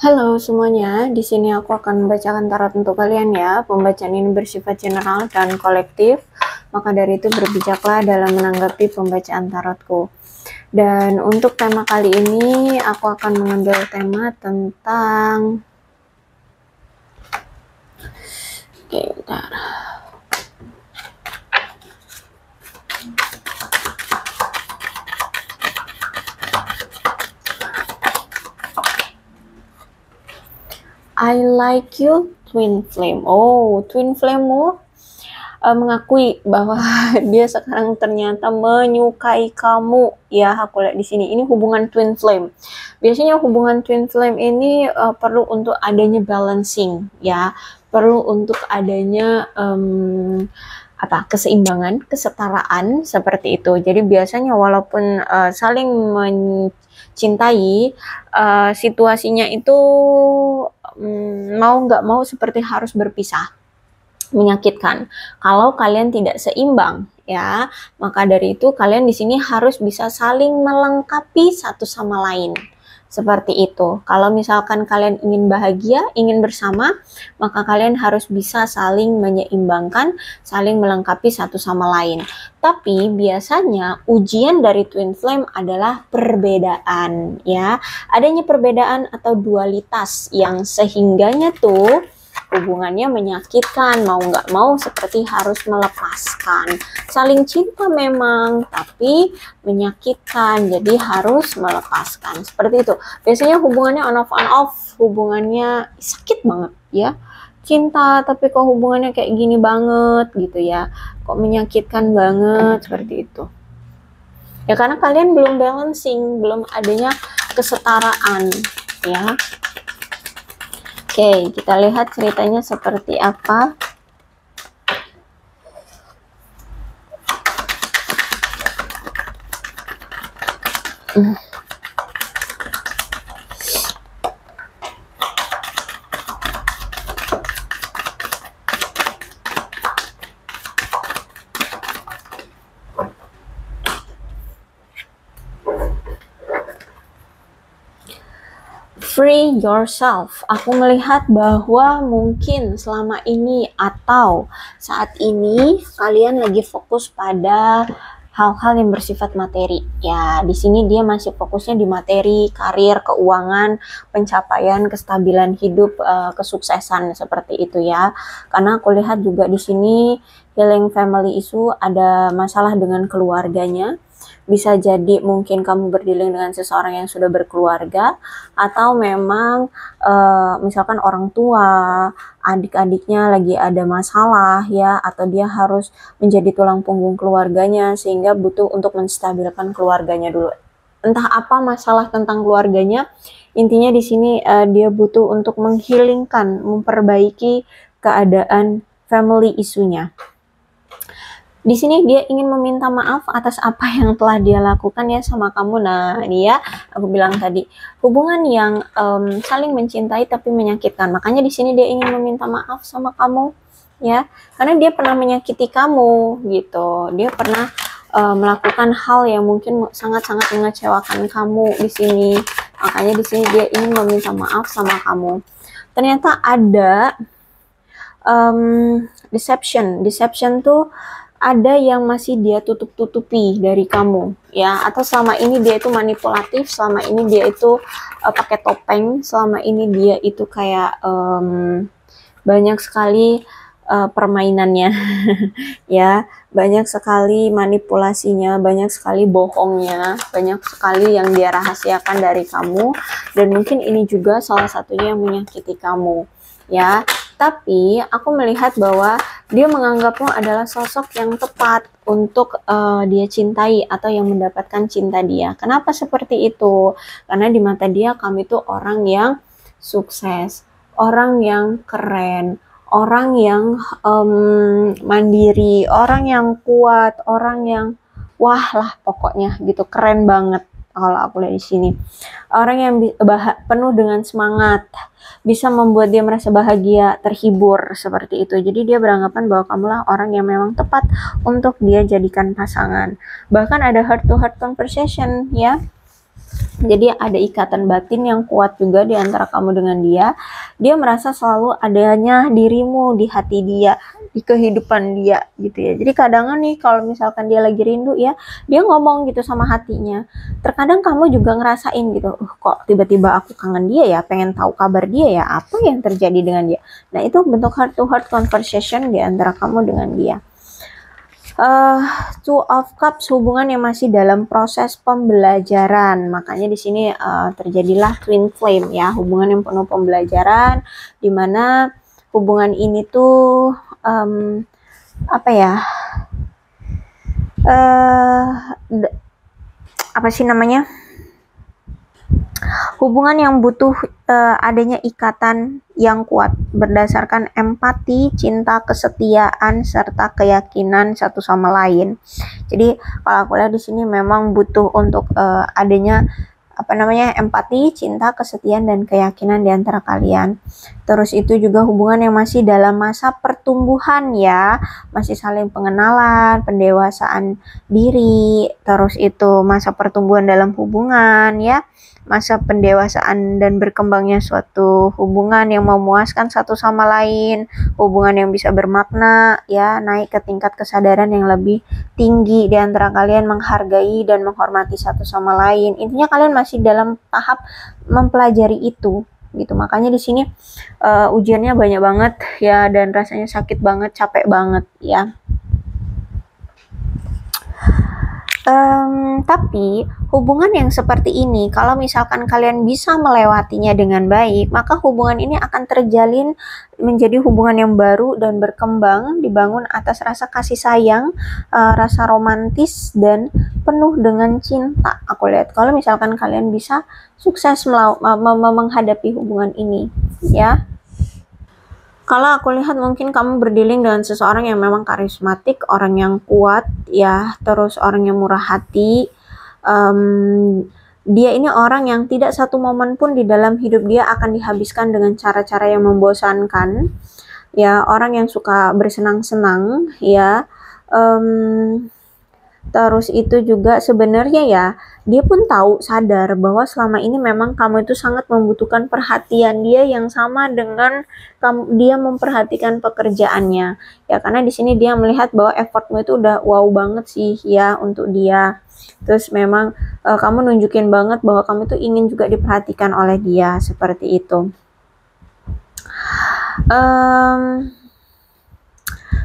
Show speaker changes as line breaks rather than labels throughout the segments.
Halo semuanya, di sini aku akan membacakan tarot untuk kalian ya. Pembacaan ini bersifat general dan kolektif, maka dari itu berbijaklah dalam menanggapi pembacaan tarotku. Dan untuk tema kali ini, aku akan mengambil tema tentang... Oke, bentar. I like you, twin flame. Oh, twin flame-mu mengakui bahwa dia sekarang ternyata menyukai kamu ya. Aku lihat di sini ini hubungan twin flame. Biasanya hubungan twin flame ini perlu untuk adanya balancing ya, perlu untuk adanya keseimbangan, kesetaraan seperti itu. Jadi biasanya walaupun saling mencintai, situasinya itu mau nggak mau seperti harus berpisah, menyakitkan. Kalau kalian tidak seimbang ya, maka dari itu kalian di sini harus bisa saling melengkapi satu sama lain. Seperti itu. Kalau misalkan kalian ingin bahagia, ingin bersama, maka kalian harus bisa saling menyeimbangkan, saling melengkapi satu sama lain. Tapi biasanya ujian dari twin flame adalah perbedaan ya. Adanya perbedaan atau dualitas yang sehingganya tuh hubungannya menyakitkan, mau nggak mau seperti harus melepaskan. Saling cinta memang, tapi menyakitkan, jadi harus melepaskan. Seperti itu. Biasanya hubungannya on off, hubungannya sakit banget ya. Cinta, tapi kok hubungannya kayak gini banget gitu ya. Kok menyakitkan banget, seperti itu. Ya karena kalian belum balancing, belum adanya kesetaraan ya. Oke, kita lihat ceritanya seperti apa. Free yourself. Aku melihat bahwa mungkin selama ini atau saat ini kalian lagi fokus pada hal-hal yang bersifat materi. Ya, di sini dia masih fokusnya di materi, karir, keuangan, pencapaian, kestabilan hidup, kesuksesan seperti itu ya. Karena aku lihat juga di sini healing family issue, ada masalah dengan keluarganya. Bisa jadi mungkin kamu berdealing dengan seseorang yang sudah berkeluarga, atau memang misalkan orang tua, adik-adiknya lagi ada masalah ya, atau dia harus menjadi tulang punggung keluarganya sehingga butuh untuk menstabilkan keluarganya dulu. Entah apa masalah tentang keluarganya, intinya di sini dia butuh untuk menghilingkan, memperbaiki keadaan family isunya. Di sini dia ingin meminta maaf atas apa yang telah dia lakukan ya sama kamu. Nah, ini ya aku bilang tadi, hubungan yang saling mencintai tapi menyakitkan. Makanya di sini dia ingin meminta maaf sama kamu ya, karena dia pernah menyakiti kamu gitu. Dia pernah melakukan hal yang mungkin sangat-sangat mengecewakan kamu di sini. Makanya di sini dia ingin meminta maaf sama kamu. Ternyata ada deception tuh, ada yang masih dia tutup-tutupi dari kamu ya, atau selama ini dia itu manipulatif, selama ini dia itu pakai topeng, selama ini dia itu kayak banyak sekali permainannya ya, banyak sekali manipulasinya, banyak sekali bohongnya, banyak sekali yang dia rahasiakan dari kamu, dan mungkin ini juga salah satunya yang menyakiti kamu ya. Tapi aku melihat bahwa dia menganggapmu adalah sosok yang tepat untuk dia cintai atau yang mendapatkan cinta dia. Kenapa seperti itu? Karena di mata dia kamu itu orang yang sukses, orang yang keren, orang yang mandiri, orang yang kuat, orang yang wah lah pokoknya gitu, keren banget. Kalau aku lihat di sini, orang yang penuh dengan semangat, bisa membuat dia merasa bahagia, terhibur seperti itu. Jadi dia beranggapan bahwa kamulah orang yang memang tepat untuk dia jadikan pasangan. Bahkan ada heart to heart conversation ya. Jadi ada ikatan batin yang kuat juga di antara kamu dengan dia. Dia merasa selalu adanya dirimu di hati dia, di kehidupan dia gitu ya. Jadi kadang nih kalau misalkan dia lagi rindu ya, dia ngomong gitu sama hatinya. Terkadang kamu juga ngerasain gitu, kok tiba-tiba aku kangen dia ya, pengen tahu kabar dia ya, apa yang terjadi dengan dia. Nah itu bentuk heart to heart conversation di antara kamu dengan dia. Two of Cups, hubungan yang masih dalam proses pembelajaran. Makanya di sini terjadilah twin flame ya, hubungan yang penuh pembelajaran, dimana hubungan ini tuh apa ya? Apa sih namanya? Hubungan yang butuh adanya ikatan yang kuat berdasarkan empati, cinta, kesetiaan, serta keyakinan satu sama lain. Jadi kalau aku lihat di sini memang butuh untuk adanya empati, cinta, kesetiaan, dan keyakinan di antara kalian. Terus itu juga hubungan yang masih dalam masa pertumbuhan ya, masih saling pengenalan, pendewasaan diri, terus itu masa pertumbuhan dalam hubungan ya, masa pendewasaan dan berkembangnya suatu hubungan yang memuaskan satu sama lain, hubungan yang bisa bermakna ya, naik ke tingkat kesadaran yang lebih tinggi di antara kalian, menghargai dan menghormati satu sama lain. Intinya kalian masih dalam tahap mempelajari itu gitu. Makanya di sini ujiannya banyak banget ya, dan rasanya sakit banget, capek banget ya. Tapi hubungan yang seperti ini, kalau misalkan kalian bisa melewatinya dengan baik, maka hubungan ini akan terjalin menjadi hubungan yang baru dan berkembang, dibangun atas rasa kasih sayang, rasa romantis, dan penuh dengan cinta. Aku lihat kalau misalkan kalian bisa sukses menghadapi hubungan ini, ya. Kalau aku lihat mungkin kamu berdealing dengan seseorang yang memang karismatik, orang yang kuat ya, terus orang yang murah hati. Dia ini orang yang tidak satu momen pun di dalam hidup dia akan dihabiskan dengan cara-cara yang membosankan. Ya, orang yang suka bersenang-senang ya. Terus itu juga sebenarnya ya, dia pun tahu, sadar bahwa selama ini memang kamu itu sangat membutuhkan perhatian dia yang sama dengan dia memperhatikan pekerjaannya. Ya karena di sini dia melihat bahwa effortmu itu udah wow banget sih ya untuk dia. Terus memang kamu nunjukin banget bahwa kamu tuh ingin juga diperhatikan oleh dia, seperti itu.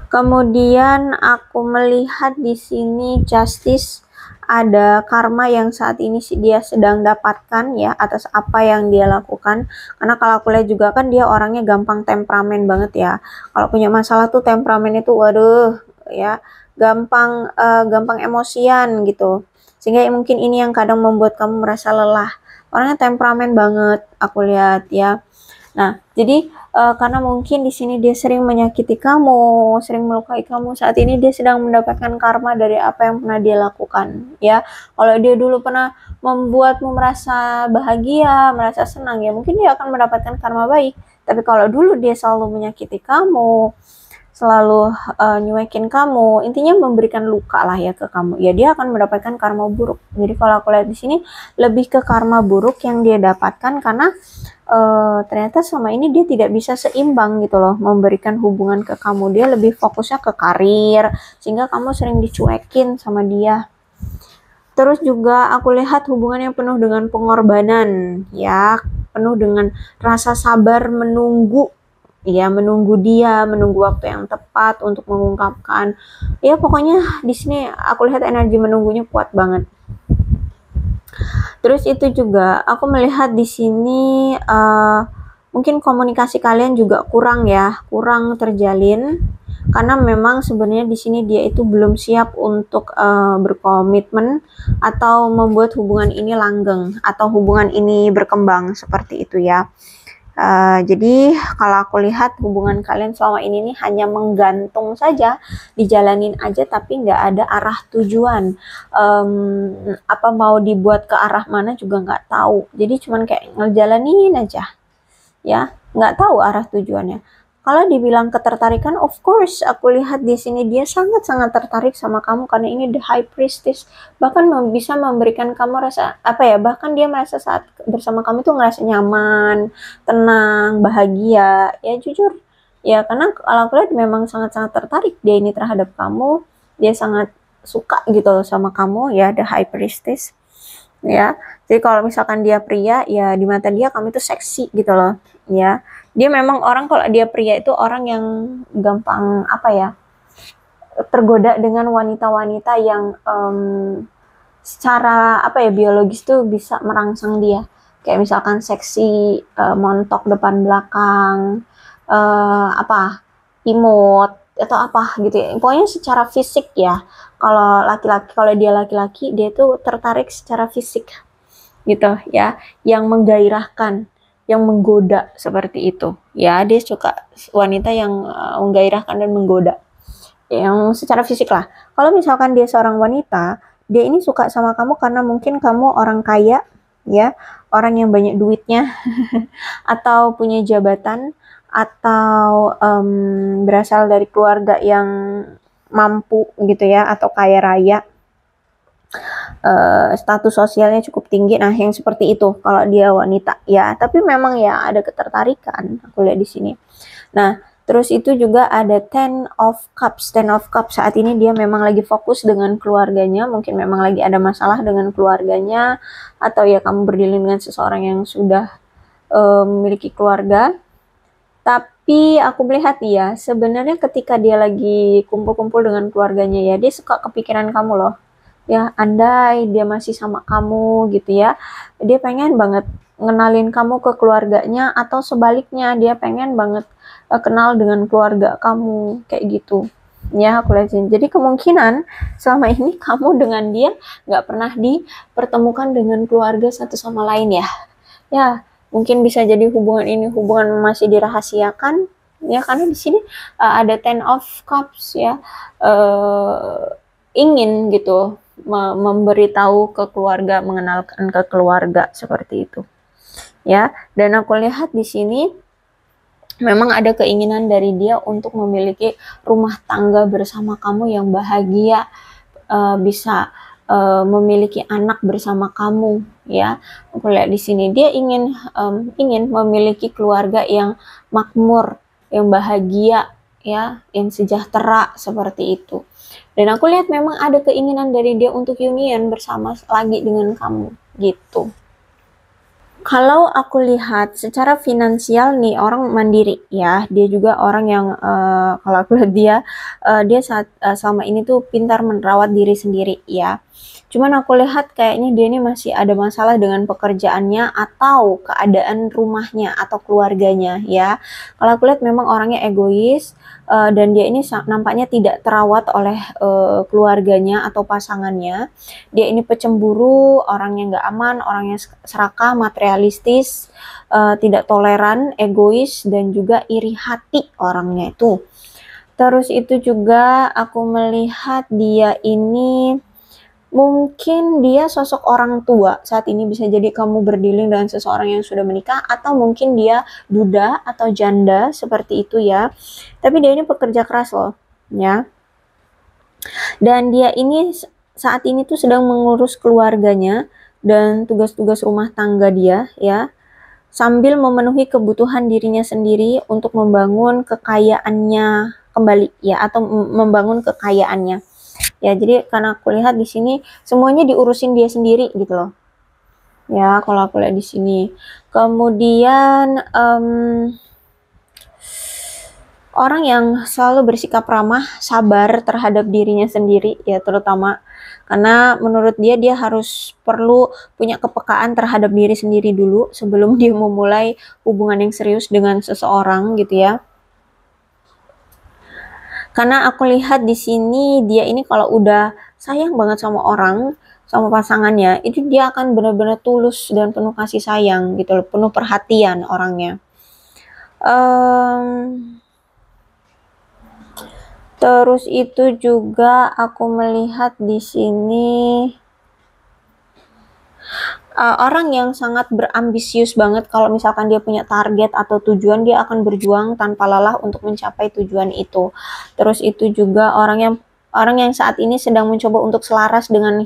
Kemudian aku melihat di sini justice, ada karma yang saat ini dia sedang dapatkan ya atas apa yang dia lakukan. Karena kalau aku lihat juga kan dia orangnya gampang temperamen banget ya. Kalau punya masalah tuh temperamen itu waduh ya, gampang emosian gitu. Sehingga mungkin ini yang kadang membuat kamu merasa lelah. Orangnya temperamen banget aku lihat ya. Nah, jadi karena mungkin di sini dia sering menyakiti kamu, sering melukai kamu, saat ini dia sedang mendapatkan karma dari apa yang pernah dia lakukan, ya. Kalau dia dulu pernah membuatmu merasa bahagia, merasa senang, ya mungkin dia akan mendapatkan karma baik. Tapi kalau dulu dia selalu menyakiti kamu, selalu nyuekin kamu, intinya memberikan luka lah ya ke kamu, ya dia akan mendapatkan karma buruk. Jadi kalau aku lihat di sini lebih ke karma buruk yang dia dapatkan karena ternyata selama ini dia tidak bisa seimbang gitu loh memberikan hubungan ke kamu. Dia lebih fokusnya ke karir sehingga kamu sering dicuekin sama dia. Terus juga aku lihat hubungan yang penuh dengan pengorbanan ya, penuh dengan rasa sabar menunggu ya, menunggu dia, menunggu waktu yang tepat untuk mengungkapkan. Ya pokoknya di sini aku lihat energi menunggunya kuat banget. Terus itu juga aku melihat di sini mungkin komunikasi kalian juga kurang ya, kurang terjalin karena memang sebenarnya di sini dia itu belum siap untuk berkomitmen atau membuat hubungan ini langgeng atau hubungan ini berkembang, seperti itu ya. Jadi kalau aku lihat hubungan kalian selama ini nih hanya menggantung saja, dijalanin aja tapi nggak ada arah tujuan. Apa mau dibuat ke arah mana juga nggak tahu. Jadi cuman kayak ngejalanin aja, ya nggak tahu arah tujuannya. Kalau dibilang ketertarikan, of course, aku lihat di sini dia sangat-sangat tertarik sama kamu karena ini the high priestess. Bahkan bisa memberikan kamu rasa apa ya? Bahkan dia merasa saat bersama kamu tuh ngerasa nyaman, tenang, bahagia. Ya jujur, ya karena kalau aku lihat memang sangat-sangat tertarik dia ini terhadap kamu. Dia sangat suka gitu loh sama kamu ya, the high priestess. Ya, jadi kalau misalkan dia pria, ya di mata dia kamu itu seksi gitu loh. Ya, dia memang orang kalau dia pria itu orang yang gampang apa ya, tergoda dengan wanita-wanita yang secara apa ya biologis tuh bisa merangsang dia, kayak misalkan seksi, montok depan belakang, apa imut atau apa gitu ya, pokoknya secara fisik ya. Kalau laki-laki, kalau dia laki-laki, dia tuh tertarik secara fisik gitu ya, yang menggairahkan, yang menggoda seperti itu ya. Dia suka wanita yang menggairahkan dan menggoda, yang secara fisik lah. Kalau misalkan dia seorang wanita, dia ini suka sama kamu karena mungkin kamu orang kaya ya, orang yang banyak duitnya atau punya jabatan, atau berasal dari keluarga yang mampu gitu ya, atau kaya raya, status sosialnya cukup tinggi. Nah, yang seperti itu kalau dia wanita ya. Tapi memang ya ada ketertarikan aku lihat di sini. Nah, terus itu juga ada Ten of Cups. Ten of Cups saat ini dia memang lagi fokus dengan keluarganya. Mungkin memang lagi ada masalah dengan keluarganya, atau ya kamu berdilin dengan seseorang yang sudah memiliki keluarga. Tapi aku melihat ya, sebenarnya ketika dia lagi kumpul-kumpul dengan keluarganya ya, dia suka kepikiran kamu loh. Ya, andai dia masih sama kamu gitu ya. Dia pengen banget ngenalin kamu ke keluarganya, atau sebaliknya dia pengen banget kenal dengan keluarga kamu kayak gitu. Ya, aku lihat. Jadi kemungkinan selama ini kamu dengan dia nggak pernah dipertemukan dengan keluarga satu sama lain ya. Ya, mungkin bisa jadi hubungan ini hubungan masih dirahasiakan ya, karena di sini ada Ten of Cups ya, ingin gitu memberitahu ke keluarga, mengenalkan ke keluarga seperti itu ya. Dan aku lihat di sini memang ada keinginan dari dia untuk memiliki rumah tangga bersama kamu yang bahagia, bisa memiliki anak bersama kamu ya. Aku lihat di sini dia ingin memiliki keluarga yang makmur, yang bahagia ya, yang sejahtera seperti itu. Dan aku lihat memang ada keinginan dari dia untuk union bersama lagi dengan kamu gitu. Kalau aku lihat secara finansial nih, orang mandiri ya. Dia juga orang yang kalau aku lihat dia saat selama ini tuh pintar merawat diri sendiri ya. Cuman aku lihat kayaknya dia ini masih ada masalah dengan pekerjaannya atau keadaan rumahnya atau keluarganya ya. Kalau aku lihat memang orangnya egois, dan dia ini nampaknya tidak terawat oleh keluarganya atau pasangannya. Dia ini pecemburu, orangnya nggak aman, orangnya serakah, materialistis, tidak toleran, egois, dan juga iri hati orangnya itu. Terus itu juga aku melihat dia ini mungkin dia sosok orang tua. Saat ini bisa jadi kamu berdiling dengan seseorang yang sudah menikah, atau mungkin dia duda atau janda seperti itu ya. Tapi dia ini pekerja keras loh ya. Dan dia ini saat ini tuh sedang mengurus keluarganya dan tugas-tugas rumah tangga dia ya, sambil memenuhi kebutuhan dirinya sendiri untuk membangun kekayaannya kembali ya, atau membangun kekayaannya. Ya, jadi karena aku lihat di sini semuanya diurusin dia sendiri gitu loh. Ya, kalau aku lihat di sini. Kemudian orang yang selalu bersikap ramah, sabar terhadap dirinya sendiri ya, terutama karena menurut dia harus perlu punya kepekaan terhadap diri sendiri dulu sebelum dia memulai hubungan yang serius dengan seseorang gitu ya. Karena aku lihat di sini dia ini kalau udah sayang banget sama orang, sama pasangannya, itu dia akan benar-benar tulus dan penuh kasih sayang gitu loh, penuh perhatian orangnya. Terus itu juga aku melihat di sini orang yang sangat berambisius banget. Kalau misalkan dia punya target atau tujuan, dia akan berjuang tanpa lelah untuk mencapai tujuan itu. Terus itu juga orang yang saat ini sedang mencoba untuk selaras dengan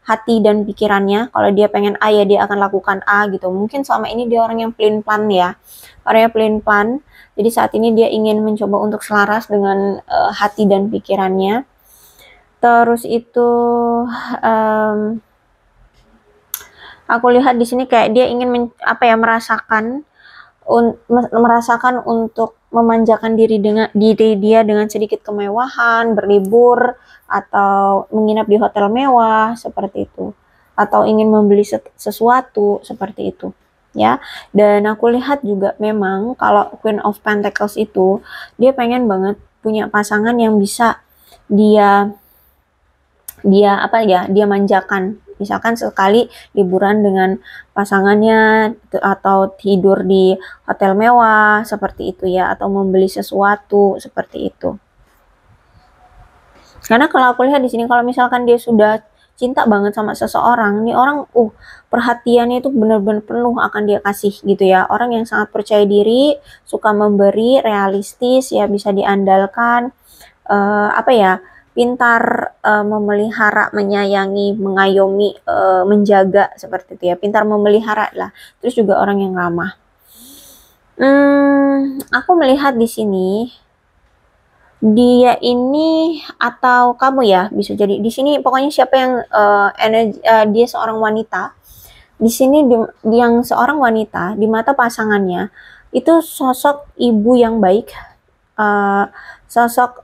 hati dan pikirannya. Kalau dia pengen A, ya dia akan lakukan A gitu. Mungkin selama ini dia orang yang plain plan ya, orangnya plain plan. Jadi saat ini dia ingin mencoba untuk selaras dengan hati dan pikirannya. Terus itu aku lihat di sini kayak dia ingin merasakan untuk memanjakan diri dia dengan sedikit kemewahan, berlibur atau menginap di hotel mewah seperti itu, atau ingin membeli sesuatu seperti itu ya. Dan aku lihat juga memang kalau Queen of Pentacles itu dia pengen banget punya pasangan yang bisa dia dia manjakan. Misalkan sekali liburan dengan pasangannya atau tidur di hotel mewah seperti itu ya, atau membeli sesuatu seperti itu. Karena kalau aku lihat di sini, kalau misalkan dia sudah cinta banget sama seseorang, nih orang perhatiannya itu benar-benar penuh akan dia kasih gitu ya. Orang yang sangat percaya diri, suka memberi, realistis ya, bisa diandalkan, pintar memelihara, menyayangi, mengayomi, menjaga seperti itu ya. Pintar memelihara lah. Terus juga orang yang ramah. Aku melihat di sini dia ini atau kamu ya, bisa jadi di sini pokoknya siapa yang dia seorang wanita. Di sini yang seorang wanita di mata pasangannya itu sosok ibu yang baik, sosok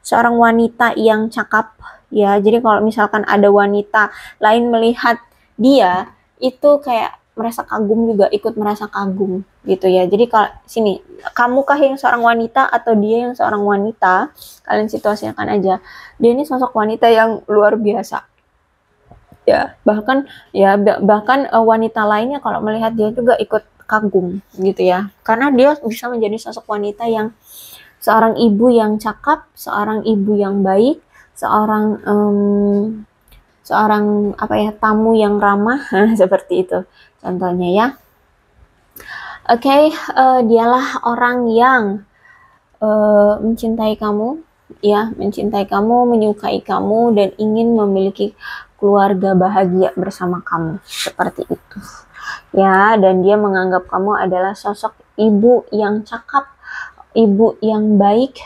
seorang wanita yang cakap ya. Jadi kalau misalkan ada wanita lain melihat dia, itu kayak merasa kagum juga, ikut merasa kagum gitu ya. Jadi kalau sini, kamukah yang seorang wanita atau dia yang seorang wanita, kalian situasikan aja. Dia ini sosok wanita yang luar biasa ya. Bahkan wanita lainnya kalau melihat dia juga ikut kagum gitu ya. Karena dia bisa menjadi sosok wanita yang seorang ibu yang cakap, seorang ibu yang baik, seorang tamu yang ramah seperti itu contohnya ya. Oke, dialah orang yang mencintai kamu ya, menyukai kamu dan ingin memiliki keluarga bahagia bersama kamu seperti itu ya. Dan dia menganggap kamu adalah sosok ibu yang cakap, ibu yang baik,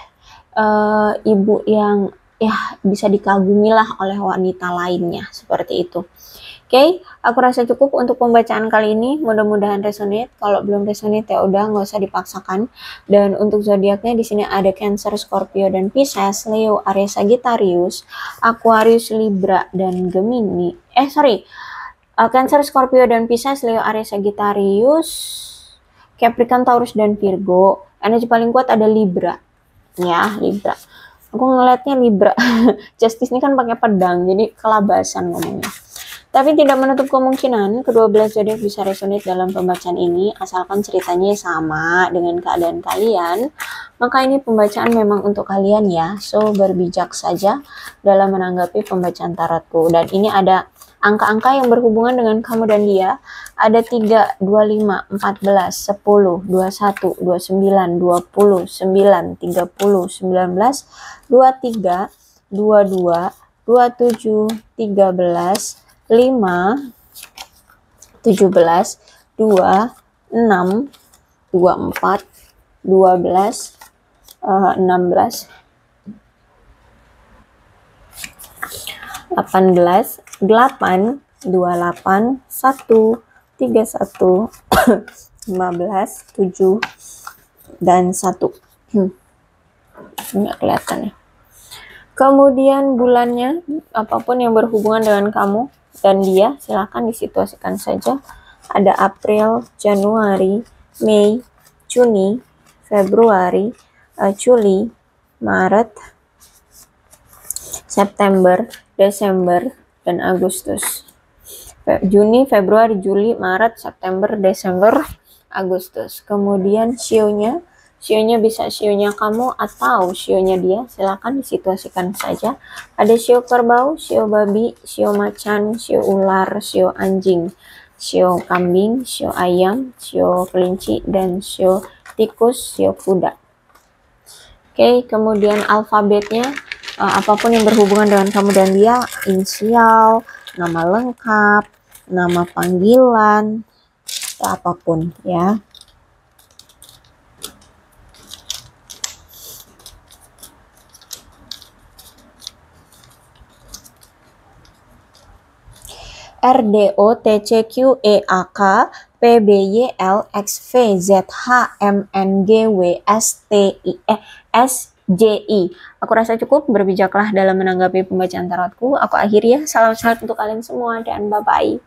ibu yang ya bisa dikagumi lah oleh wanita lainnya seperti itu. Oke, aku rasa cukup untuk pembacaan kali ini. Mudah-mudahan resonate. Kalau belum resonate ya udah, nggak usah dipaksakan. Dan untuk zodiaknya di sini ada Cancer, Scorpio, dan Pisces, Leo, Aries, Sagittarius, Aquarius, Libra, dan Gemini. Cancer, Scorpio, dan Pisces, Leo, Aries, Sagittarius, Capricorn, Taurus, dan Virgo. Energi paling kuat ada Libra. Ya, Libra. Aku ngeliatnya Libra. Justice ini kan pakai pedang, jadi kelabasan ngomongnya. Tapi tidak menutup kemungkinan kedua belah zodiak bisa resonate dalam pembacaan ini, asalkan ceritanya sama dengan keadaan kalian. Maka ini pembacaan memang untuk kalian ya. So, berbijak saja dalam menanggapi pembacaan tarotku. Dan ini ada angka-angka yang berhubungan dengan kamu dan dia. Ada 3, 25, 14, 10, 21, 29, 20, 9, 30, 19, 23, 22, 27, 13, 5, 17, 2, 6, 24, 12, 16, 18, 8, 28, 1, 31, 15, 7, dan 1. Nggak kelihatan ya. Kemudian bulannya, apapun yang berhubungan dengan kamu dan dia, silahkan disituasikan saja. Ada April, Januari, Mei, Juni, Februari, Juli, Maret, September, Desember, dan Agustus. Juni, Februari, Juli, Maret, September, Desember, Agustus. Kemudian sionya Shio-nya bisa shio-nya kamu atau shio-nya dia, silakan disituasikan saja. Ada shio kerbau, shio babi, shio macan, shio ular, shio anjing, shio kambing, shio ayam, shio kelinci, dan shio tikus, shio kuda. Oke, kemudian alfabetnya, apapun yang berhubungan dengan kamu dan dia, inisial, nama lengkap, nama panggilan, apapun ya. R D O T C Q E A K P B Y L X V Z H M N G W S T I S J I. Aku rasa cukup, berbijaklah dalam menanggapi pembacaan tarotku. Aku akhiri ya. Salam sehat untuk kalian semua dan bye bye.